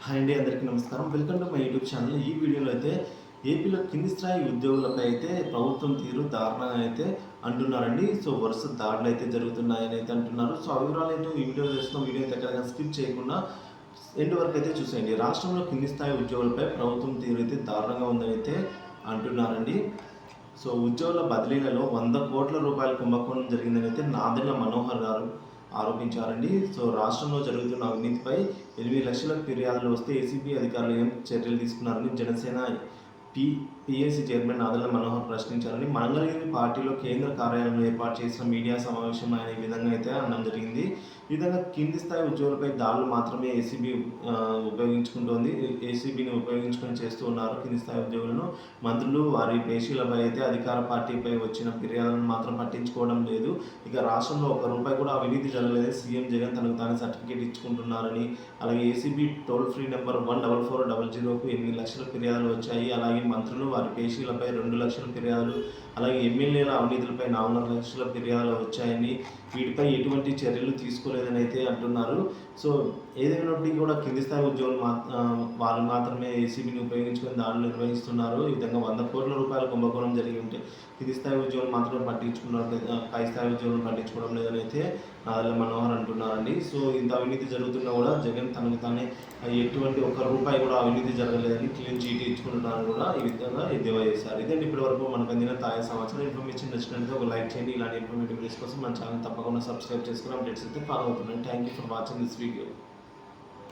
Hi అండి, అందరికీ నమస్కారం. Welcome to my YouTube channel. ఈ వీడియోలో అయితే ఏపీలో కింది స్థాయి ఉద్యోగులపై అయితే ప్రభుత్వం తీరు దారుణంగా అయితే అంటున్నారండి. సో వరుస దాడులు అయితే జరుగుతున్నాయని అయితే అంటున్నారు. సో ఆ వివరాలు అయితే ఈ వీడియో చేస్తున్నాం. వీడియో అయితే ఎక్కడైనా స్కిప్ చేయకుండా ఎండ్ వరకు అయితే చూసేయండి. రాష్ట్రంలో కింది స్థాయి ఉద్యోగులపై ప్రభుత్వం తీరు అయితే దారుణంగా ఉందని అయితే అంటున్నారండి. సో ఉద్యోగుల బదిలీలలో 100 కోట్ల రూపాయల కుంభకోణం జరిగిందని అయితే నాదెళ్ల మనోహర్ గారు ఆరోపించారండి. సో రాష్ట్రంలో జరుగుతున్న అవినీతిపై 8 లక్షల ఫిర్యాదులు వస్తే ఏసీబీ అధికారులు ఏం చర్యలు తీసుకున్నారని జనసేన పిఏసీ చైర్మన్ నాదెళ్ల మనోహర్ ప్రశ్నించారని మంగళగిరి పార్టీలో కేంద్ర కార్యాలయంలో ఏర్పాటు చేసిన మీడియా సమావేశం ఆయన ఈ విధంగా అయితే అనడం జరిగింది. ఈ విధంగా కింది స్థాయి ఉద్యోగులపై దాడులు మాత్రమే ఏసీబీ ఉపయోగించుకుంటోంది. ఏసీబీని ఉపయోగించుకొని చేస్తూ ఉన్నారు. కింది స్థాయి ఉద్యోగులను మంత్రులు వారి పేషీలపై అయితే అధికార పార్టీపై వచ్చిన ఫిర్యాదులను మాత్రం పట్టించుకోవడం లేదు. ఇక రాష్ట్రంలో ఒక్క రూపాయి కూడా అవినీతి జరగలేదు. సీఎం జగన్ తనకు తాను సర్టిఫికేట్ ఇచ్చుకుంటున్నారని, అలాగే ఏసీబీ టోల్ ఫ్రీ నెంబర్ 14400కు 8 లక్షల ఫిర్యాదులు వచ్చాయి. అలాగే మంత్రులు వారి పేషీలపై 2 లక్షల ఫిర్యాదులు, అలాగే ఎమ్మెల్యేల అవినీతులపై 4 లక్షల ఫిర్యాదులు వచ్చాయని, వీటిపై ఎటువంటి చర్యలు తీసుకోలేదని అయితే అంటున్నారు. సో ఏదైనప్పటికీ కూడా కింది స్థాయి ఉద్యోగులు వాళ్ళు మాత్రమే ఏసీబీని ఉపయోగించుకొని దాడులు నిర్వహిస్తున్నారు. ఈ విధంగా 100 కోట్ల రూపాయల కుంభకోణం జరిగి ఉంటే కింది స్థాయి ఉద్యోగులు మాత్రమే పట్టించుకున్నారు, పై స్థాయి ఉద్యోగులు పట్టించుకోవడం లేదని అయితే నాదెళ్ల మనోహర్ అంటున్నారండి. సో ఇంత అవినీతి జరుగుతున్నా కూడా జగన్ తనకు తానే ఎటువంటి ఒక్క రూపాయి కూడా అవినీతి జరగలేదని క్లీన్ చీటీ ఇచ్చుకుంటున్నారని కూడా ఈ విధంగా ఎద్దేవా చేశారు. ఇదండి ఇప్పటి వరకు మనకు అందిన తాజా సమాచారం. ఇన్ఫర్మేషన్ నచ్చినట్లయితే ఒక లైక్ చేయండి. ఇలాంటి ఇన్ఫర్మేటివ్ వీడియోస్ కోసం మన ఛానల్ తప్పకుండా సబ్స్క్రైబ్ చేసుకుని అప్డేట్స్ అయితే ఫాలో అవుతున్నాను. Thank you for watching this video.